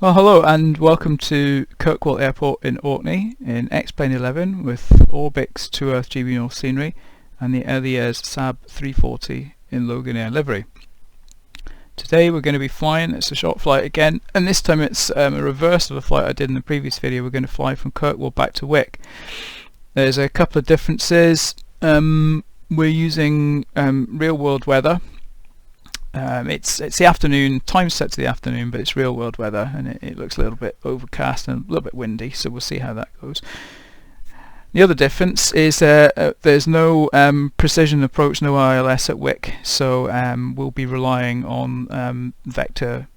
Well, hello and welcome to Kirkwall Airport in Orkney in X-Plane 11 with Orbx to Earth GB North scenery and the Elia's Saab 340 in Loganair livery. Today we're going to be flying, it's a short flight again, and this time it's a reverse of the flight I did in the previous video. We're going to fly from Kirkwall back to Wick. There's a couple of differences. We're using real world weather. It's the afternoon, time set to the afternoon, but it's real world weather and it looks a little bit overcast and a little bit windy, so we'll see how that goes. The other difference is there's no precision approach, no ILS at Wick, so we'll be relying on vector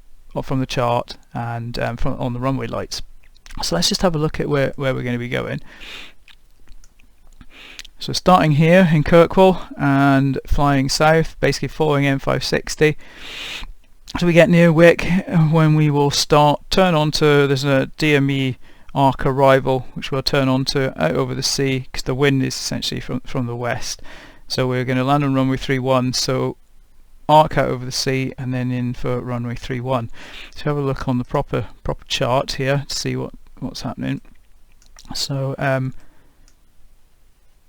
from the chart and on the runway lights. So let's just have a look at where we're going to be going. So starting here in Kirkwall and flying south, basically following M560. So we get near Wick when we will turn onto, there's a DME Arc arrival which we'll turn onto out over the sea because the wind is essentially from the west. So we're going to land on runway 31, so arc out over the sea and then in for runway 31. So have a look on the proper chart here to see what's happening. So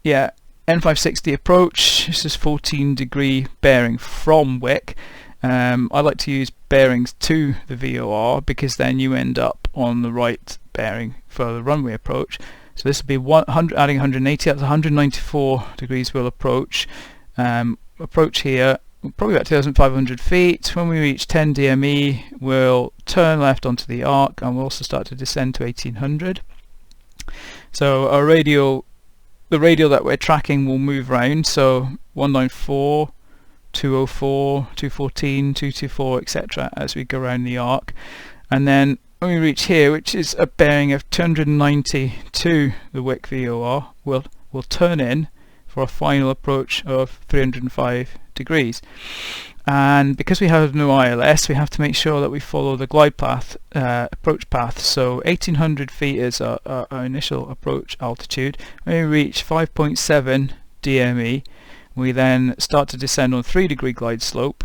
yeah, N560 approach. This is 14-degree bearing from Wick. I like to use bearings to the VOR because then you end up on the right bearing for the runway approach. So this will be adding 180, that's 194 degrees we'll approach. Approach here, probably about 2,500 feet. When we reach 10 DME, we'll turn left onto the arc and we'll also start to descend to 1800. So our the radial that we're tracking will move around, so 194, 204, 214, 224, etc. as we go around the arc. And then when we reach here, which is a bearing of 290 to the Wick VOR, we'll turn in for a final approach of 305 degrees. And because we have no ILS, we have to make sure that we follow the glide path, approach path. So 1800 feet is our initial approach altitude. When we reach 5.7 DME, we then start to descend on 3-degree glide slope.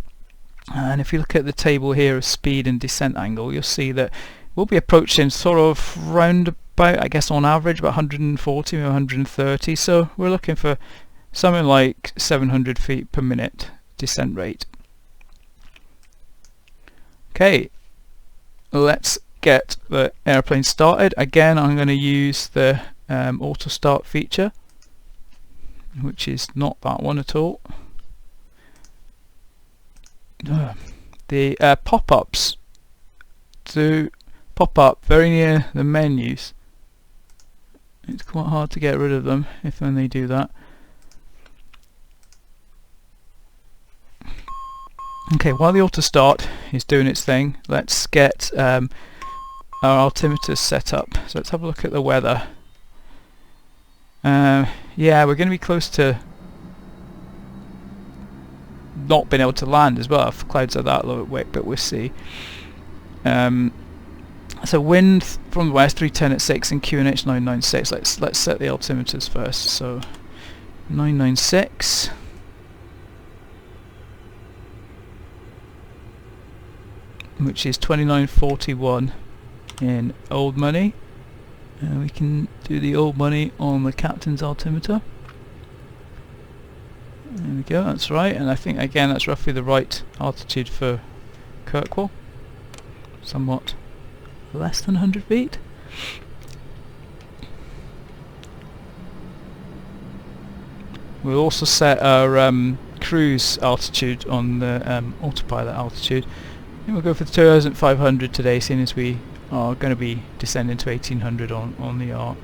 And if you look at the table here of speed and descent angle, you'll see that we'll be approaching sort of round about, I guess on average, about 140 or 130. So we're looking for something like 700 feet per minute descent rate. Okay, let's get the airplane started. Again, I'm going to use the auto start feature, which is not that one at all. The pop-ups do pop up very near the menus. It's quite hard to get rid of them when they do that. Okay, while the auto start is doing its thing, let's get our altimeters set up. So let's have a look at the weather. Yeah, we're going to be close to not being able to land as well if clouds are that low at Wick, but we'll see. So wind from the west 310 at 6 and QNH 996. Let's set the altimeters first. So 996. Which is 2941 in old money. We can do the old money on the captain's altimeter. There we go, that's right, and I think again that's roughly the right altitude for Kirkwall. Somewhat less than 100 feet. We'll also set our cruise altitude on the autopilot altitude. We'll go for 2,500 today, seeing as we are going to be descending to 1,800 on the arc.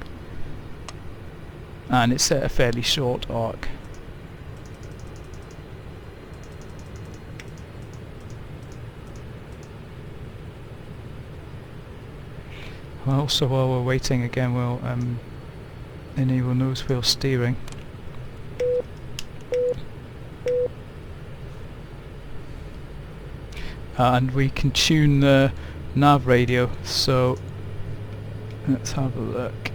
And it's a fairly short arc. Also, while we're waiting, again we'll enable nose wheel steering. And we can tune the nav radio, so let's have a look.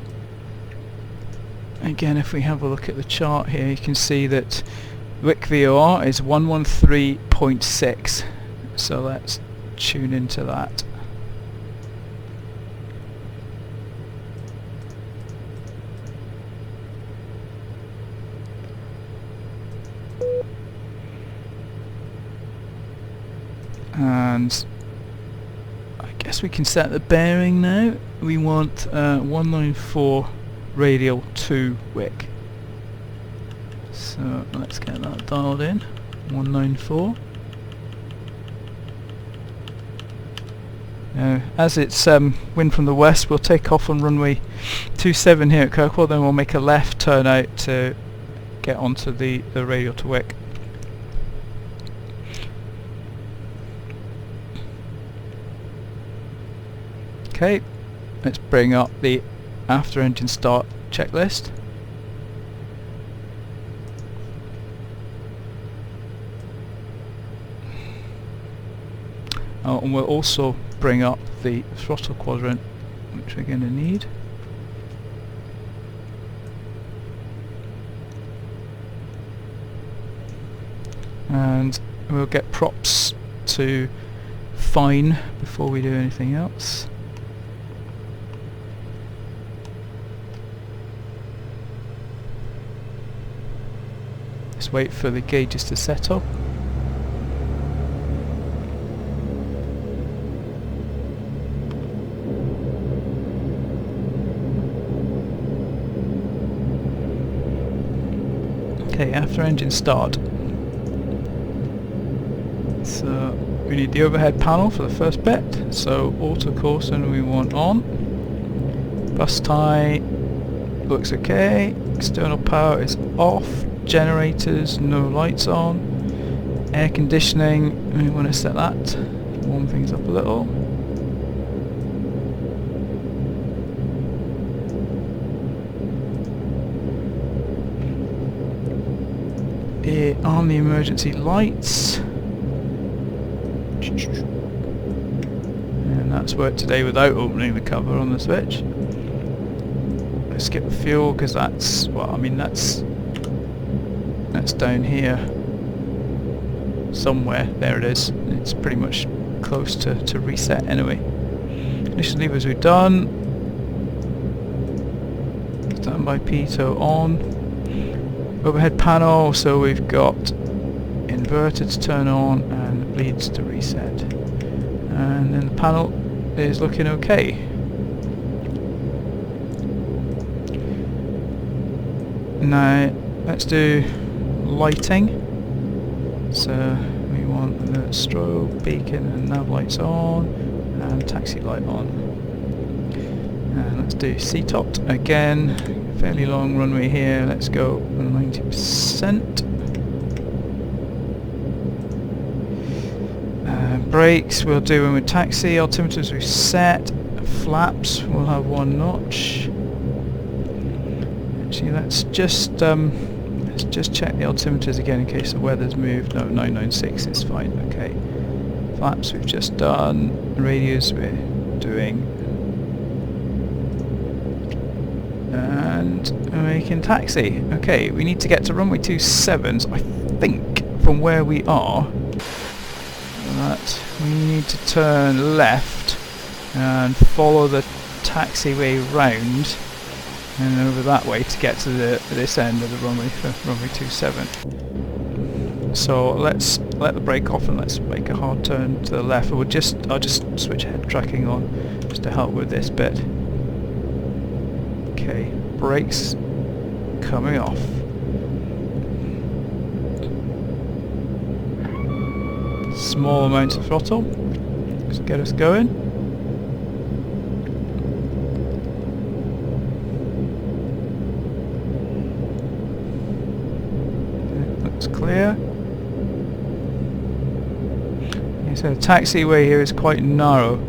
Again, if we have a look at the chart here, you can see that Wick VOR is 113.6, so let's tune into that. And I guess we can set the bearing now. We want 194 radial to Wick. So let's get that dialed in. 194. Now, as it's wind from the west, we'll take off on runway 27 here at Kirkwall, then we'll make a left turn out to get onto the radial to Wick. Okay, let's bring up the after engine start checklist. Oh, and we'll also bring up the throttle quadrant, which we're going to need. And we'll get props to fine before we do anything else. Just wait for the gauges to settle. Okay, after engine start. So we need the overhead panel for the first bit. So auto course, and we want on. Bus tie looks okay. External power is off. Generators, no lights on. Air conditioning, we want to set that. Warm things up a little. On the emergency lights, and that's worked today without opening the cover on the switch. Let's skip the fuel because that's, well, I mean that's down here somewhere. There it is. It's pretty much close to reset anyway. Ignition levers we've done. Standby pitot on. Overhead panel, so we've got inverter to turn on and leads to reset. And then the panel is looking okay. Now let's do lighting. So we want the strobe, beacon and nav lights on, and taxi light on. And let's do C-topped again. Fairly long runway here. Let's go 90%. Brakes we'll do when we taxi. Altimeters we've set. Flaps we'll have one notch. Actually, let's just check the altimeters again in case the weather's moved. No, 996 is fine. Okay. Flaps we've just done. Radios we're doing. And we can taxi. Okay, we need to get to runway 27. So I think from where we are, that we need to turn left and follow the taxiway round and over that way to get to this end of the runway for runway 27. So let's let the brake off and let's make a hard turn to the left. I'll just switch head tracking on just to help with this bit. Okay, brakes coming off. Small amount of throttle to get us going. Okay, looks clear. Okay, so the taxiway here is quite narrow.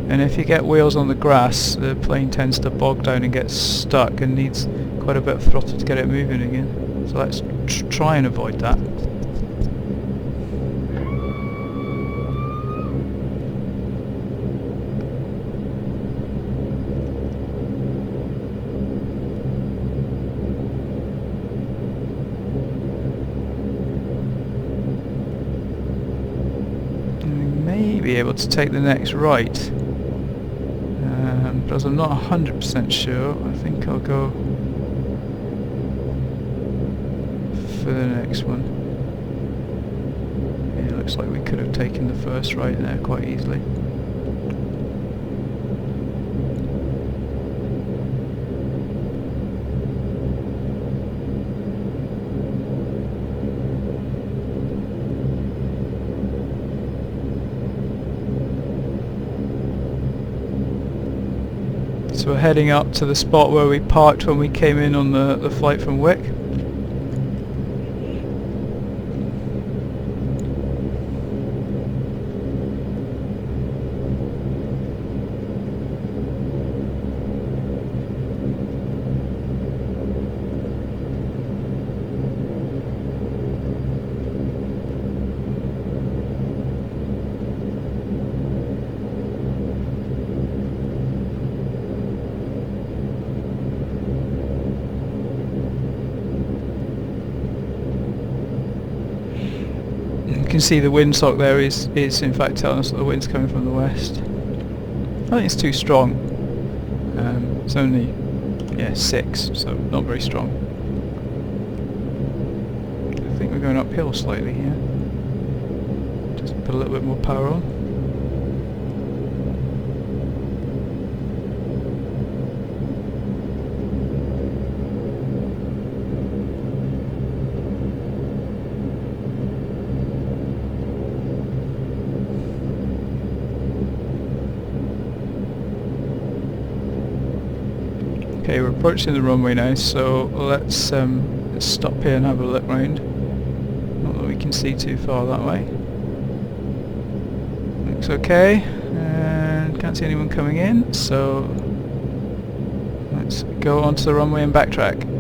And if you get wheels on the grass, the plane tends to bog down and get stuck and needs quite a bit of throttle to get it moving again. So let's try and avoid that. And we may be able to take the next right. But I'm not 100% sure. I think I'll go for the next one. Yeah, looks like we could have taken the first right there quite easily. So we're heading up to the spot where we parked when we came in on the flight from Wick. You can see the windsock there is in fact telling us that the wind's coming from the west. I think it's too strong. It's only 6, so not very strong. I think we're going uphill slightly here. Just put a little bit more power on. Okay, we're approaching the runway now, so let's stop here and have a look round. Not that we can see too far that way. Looks okay, and can't see anyone coming in, so let's go onto the runway and backtrack.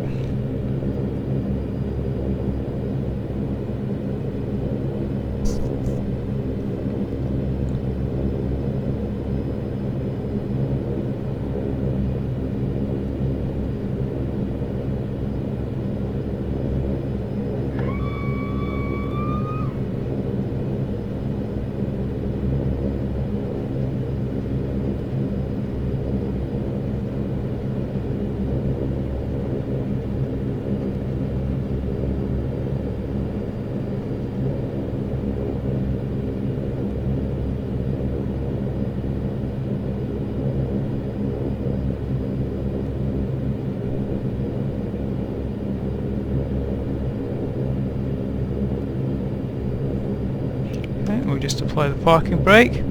We'll just apply the parking brake.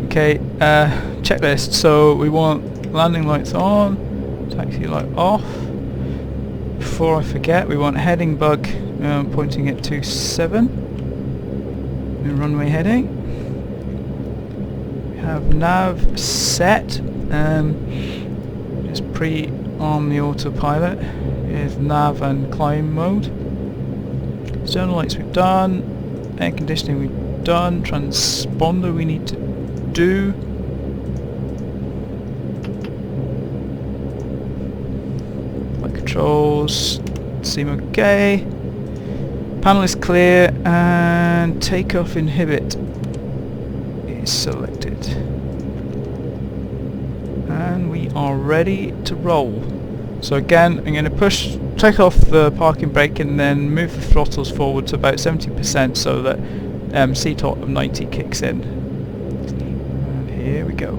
Okay, checklist. So we want landing lights on, taxi light off. Before I forget, we want heading bug pointing at 27. And runway heading. We have nav set. Just pre-arm the autopilot with nav and climb mode. External lights we've done. Air conditioning we've done, transponder we need to do. Flight controls seem okay. Panel is clear and takeoff inhibit is selected. And we are ready to roll. So again, I'm going to take off the parking brake and then move the throttles forward to about 70% so that CTOT of 90 kicks in. And here we go.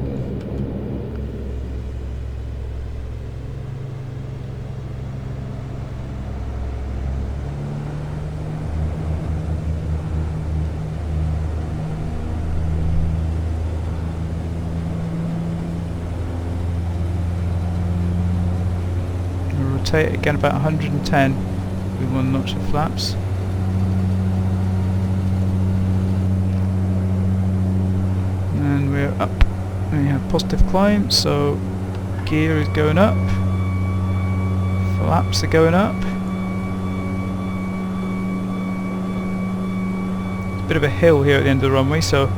Rotate again about 110 with one notch of flaps. And we're up. And we have positive climb, so gear is going up. Flaps are going up. It's a bit of a hill here at the end of the runway, so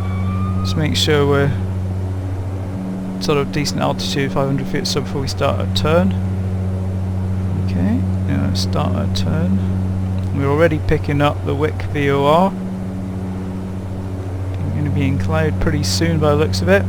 let's make sure we're sort of decent altitude, 500 feet or so before we start a turn. Okay, now let's start our turn. We're already picking up the Wick VOR. We're going to be in cloud pretty soon by the looks of it.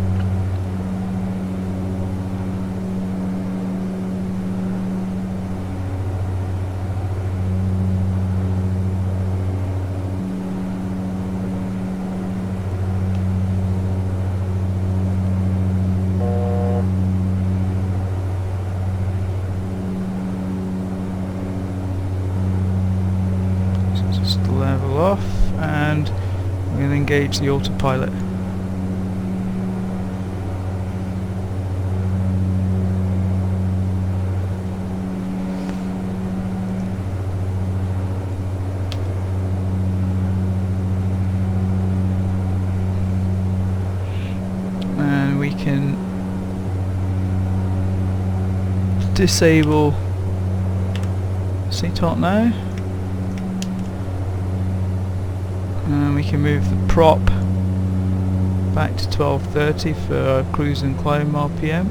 switch the autopilot. And we can disable CTOT now, and we can move the prop back to 1230 for our cruise and climb RPM.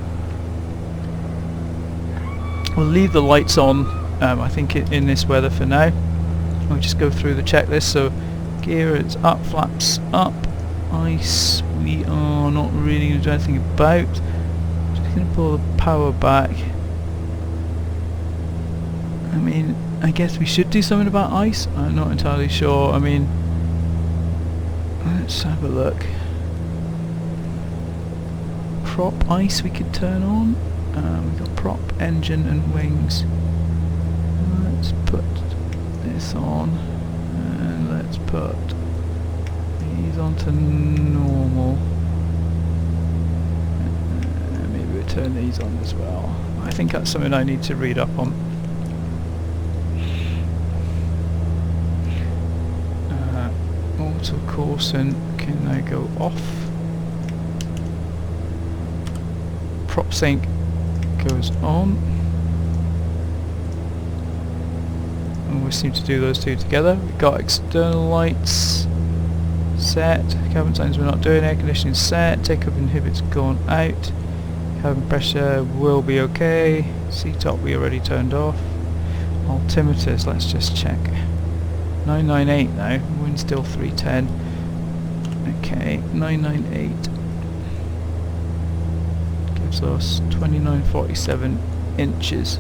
We'll leave the lights on, I think in this weather for now. We'll just go through the checklist. So gear is up, flaps up, ice we are not really going to do anything about. Just going to pull the power back. I mean, I guess we should do something about ice. I'm not entirely sure. I mean, let's have a look. Prop ice we could turn on. We've got prop, engine and wings. Let's put this on, and let's put these onto normal. Maybe we'll turn these on as well. I think that's something I need to read up on. Auto coursing can now go off. Prop sync goes on. And we seem to do those two together. We've got external lights set, cabin signs we're not doing, air conditioning set, takeoff inhibits gone out, cabin pressure will be okay, CTOP we already turned off, altimeters let's just check. 998 now, wind still 310. Okay, 998 gives us 2947 inches.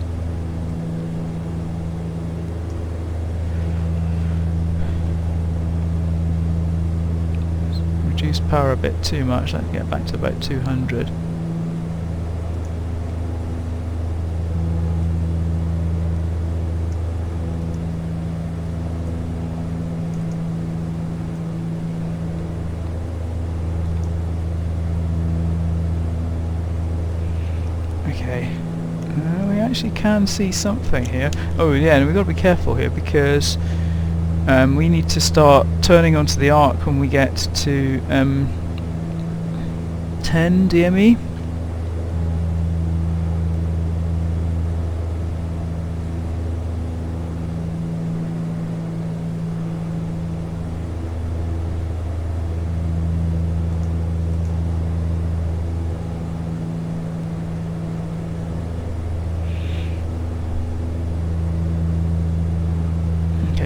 Reduce power a bit too much, let's get back to about 200. Okay, we actually can see something here. Oh yeah, and we've got to be careful here because we need to start turning onto the arc when we get to 10 DME.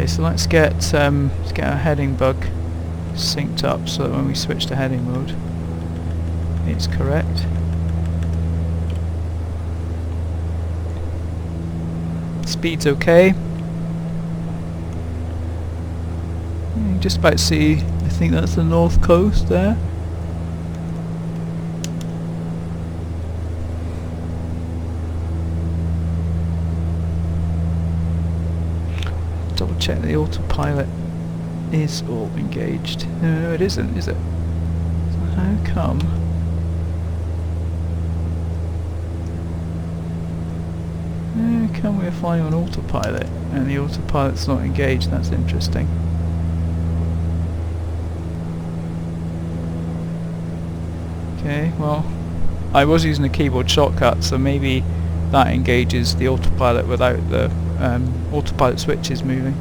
So let's get our heading bug synced up so that when we switch to heading mode it's correct. Speed's okay. You can just about see, I think that's the north coast there. Double check the autopilot is all engaged. No, it isn't, is it? So how come? How come we're flying on autopilot and the autopilot's not engaged? That's interesting. Okay, well, I was using a keyboard shortcut, so maybe that engages the autopilot without the autopilot switches moving.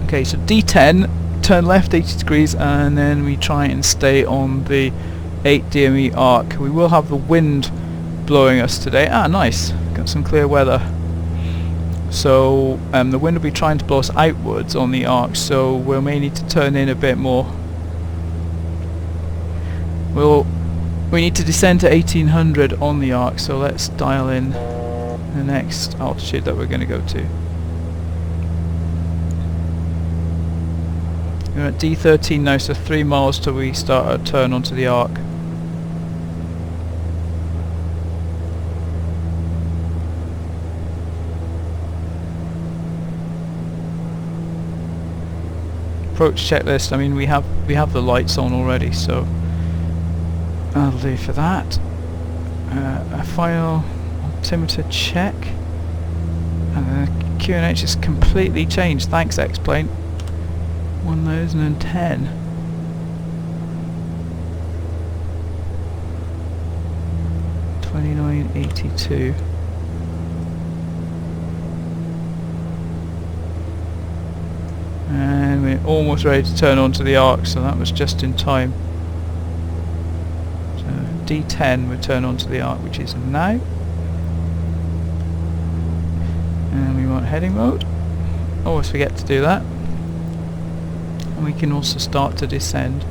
Okay, so D10, turn left 80 degrees and then we try and stay on the 8 DME arc. We will have the wind blowing us today. Ah, nice, got some clear weather. So the wind will be trying to blow us outwards on the arc, so we may need to turn in a bit more. We need to descend to 1800 on the arc, so let's dial in the next altitude that we're going to go to. We're at D13 now, so 3 miles till we start our turn onto the arc. approach checklist, I mean we have the lights on already, so that'll do for that. A final altimeter check, and the QNH is completely changed. Thanks, X-Plane. 1010. $29.82. And we're almost ready to turn onto the arc, so that was just in time. So D10 we turn onto the arc, which is now. And we want heading mode. Always forget to do that. And we can also start to descend.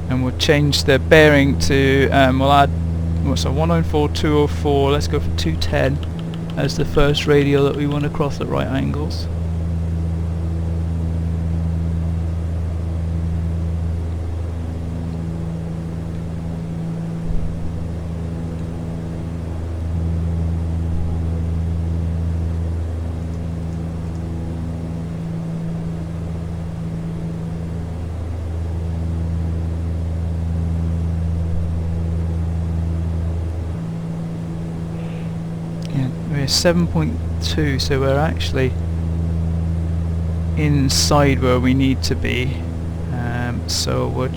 And we'll change the bearing to, we'll add, what's that, 194, 204, let's go for 210 as the first radial that we want to cross at right angles. We're 7.2, so we're actually inside where we need to be. So we'll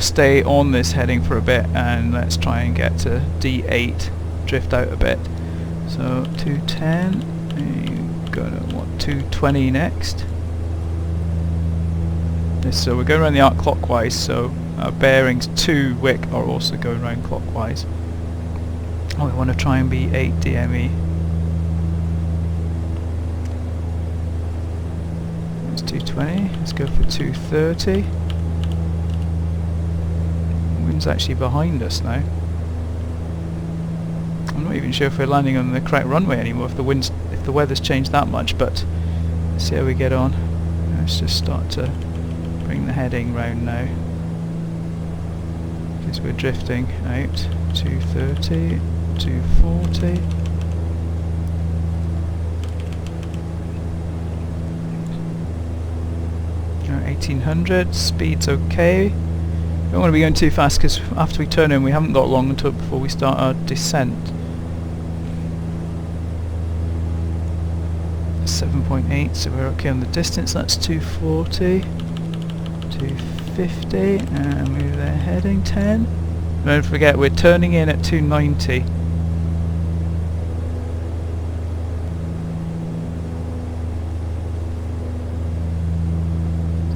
stay on this heading for a bit, and let's try and get to D8, drift out a bit. So 210, you go to what, 220 next. So we're going around the arc clockwise, so our bearings to Wick are also going around clockwise. Oh, we want to try and be 8 DME. That's 220. Let's go for 230. The wind's actually behind us now. I'm not even sure if we're landing on the correct runway anymore, if the weather's changed that much, but let's see how we get on. Let's just start to bring the heading round now, because we're drifting out. 230. 240. Now 1800, speed's okay. Don't want to be going too fast because after we turn in we haven't got long until before we start our descent. 7.8, so we're okay on the distance. That's 240, 250, and move the heading 10. Don't forget we're turning in at 290.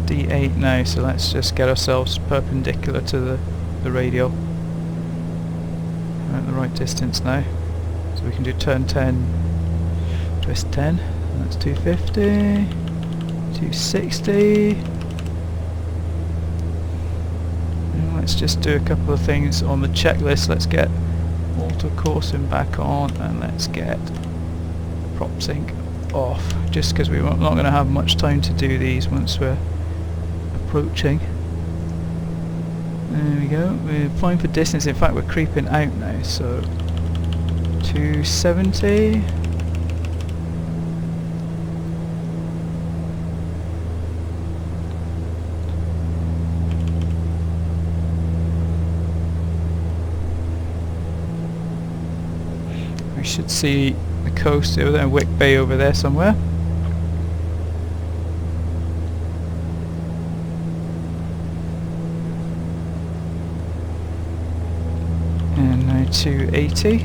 D8 now, so let's just get ourselves perpendicular to the radial. We're at the right distance now, so we can do turn 10, twist 10. That's 250, 260. And let's just do a couple of things on the checklist. Let's get auto coursing back on, and let's get prop sync off, just because we're not going to have much time to do these once we're approaching. There we go. We're flying for distance. In fact, we're creeping out now. So 270. We should see the coast over there, Wick Bay over there somewhere. And now 280.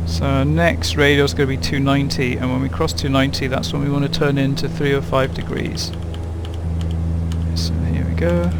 So our next radial is going to be 290, and when we cross 290 that's when we want to turn into 305 degrees. So here we go.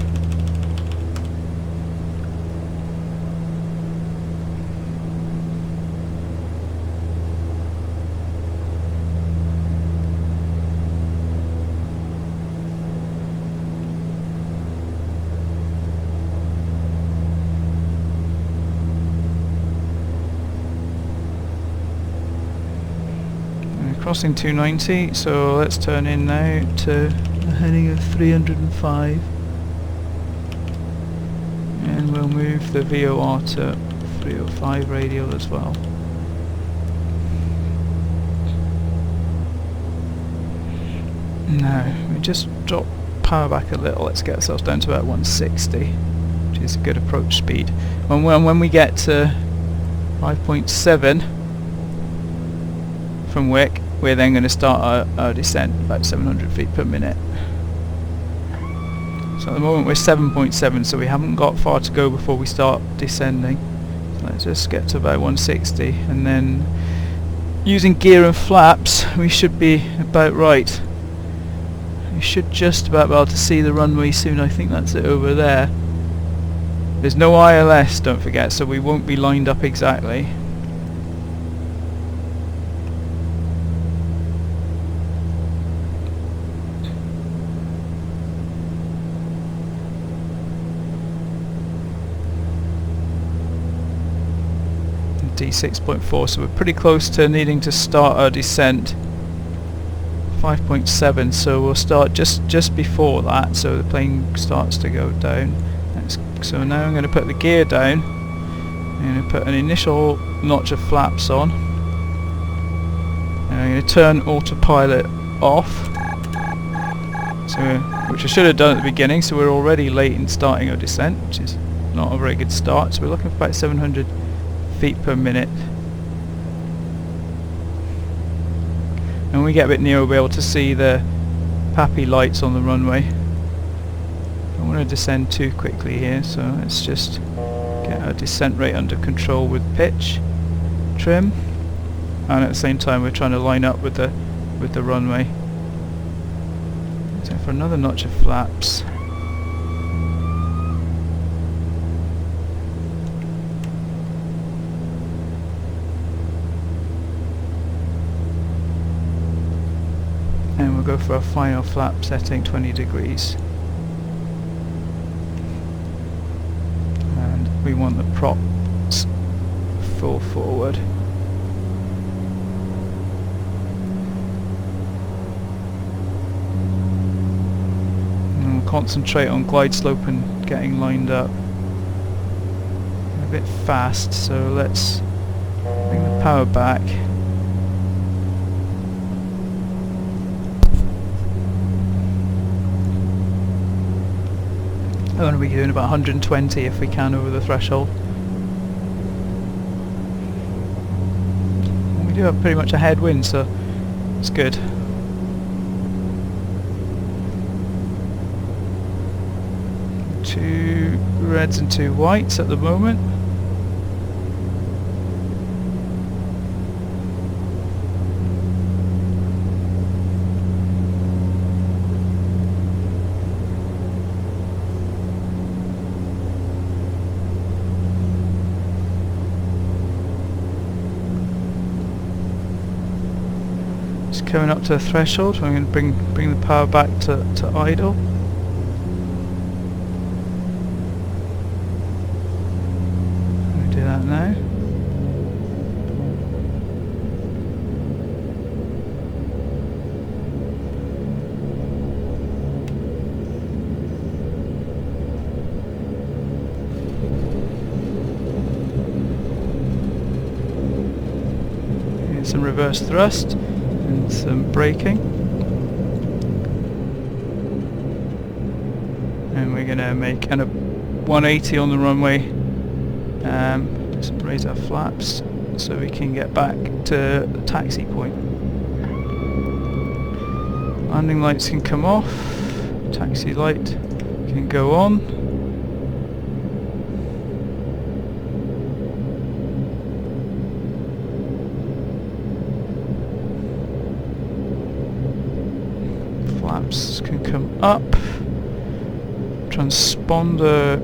crossing 290, so let's turn in now to a heading of 305. And we'll move the VOR to 305 radial as well. Now, we just drop power back a little, let's get ourselves down to about 160, which is a good approach speed. When we get to 5.7 from Wick, we're then going to start our descent about 700 feet per minute. So at the moment we're 7.7, so we haven't got far to go before we start descending. So let's just get to about 160, and then using gear and flaps we should be about right. We should just about be able to see the runway soon. I think that's it over there. There's no ILS, don't forget, so we won't be lined up exactly. D6.4, so we're pretty close to needing to start our descent. 5.7, so we'll start just before that, so the plane starts to go down. So now I'm going to put the gear down. I'm going to put an initial notch of flaps on. And I'm going to turn autopilot off, so which I should have done at the beginning, so we're already late in starting our descent, which is not a very good start. So we're looking for about 700 feet per minute. And when we get a bit nearer, we'll be able to see the PAPI lights on the runway. I don't want to descend too quickly here, so let's just get our descent rate under control with pitch trim, and at the same time we're trying to line up with the runway. So for another notch of flaps. And we'll go for our final flap setting, 20 degrees. And we want the props full forward. And we'll concentrate on glide slope and getting lined up. A bit fast, so let's bring the power back. I'm going to be doing about 120 if we can over the threshold. We do have pretty much a headwind, so it's good. Two reds and two whites at the moment. Coming up to the threshold, I'm going to bring the power back to idle. I'm going to do that now. Here's some reverse thrust. And some braking, and we're going to make a 180 on the runway. Just raise our flaps so we can get back to the taxi point. Landing lights can come off, taxi light can go on. Flaps can come up, transponder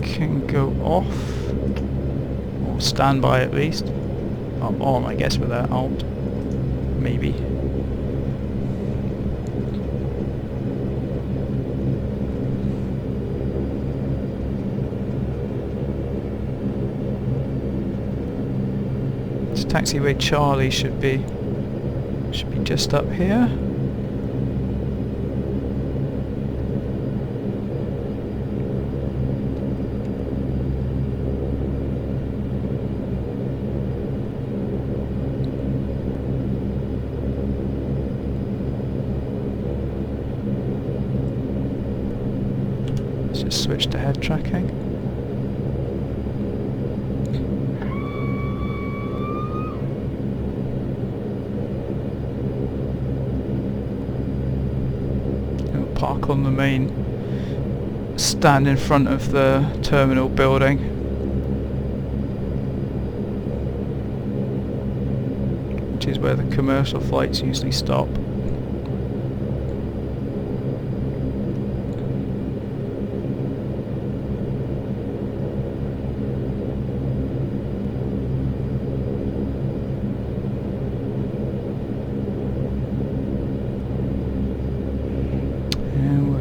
can go off, or stand by at least, or on I guess with that alt, maybe. So taxiway Charlie should be Should be just up here. Let's just switch to head tracking. Park on the main stand in front of the terminal building. Which is where the commercial flights usually stop.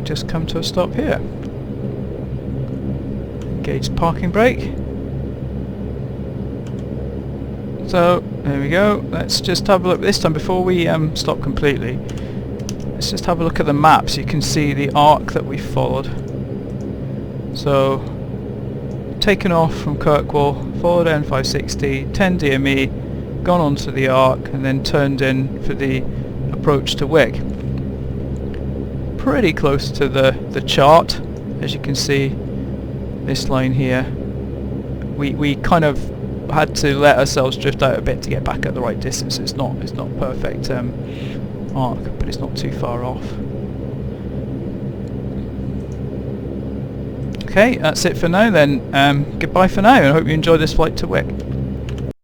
Just come to a stop here. Engage parking brake. So there we go. Let's just have a look this time before we stop completely. Let's just have a look at the map so you can see the arc that we followed. So taken off from Kirkwall, followed N560, 10 DME, gone onto the arc, and then turned in for the approach to Wick. Pretty close to the chart, as you can see. This line here, we kind of had to let ourselves drift out a bit to get back at the right distance. It's not perfect arc, but it's not too far off. Okay, that's it for now then. Goodbye for now, and I hope you enjoyed this flight to Wick.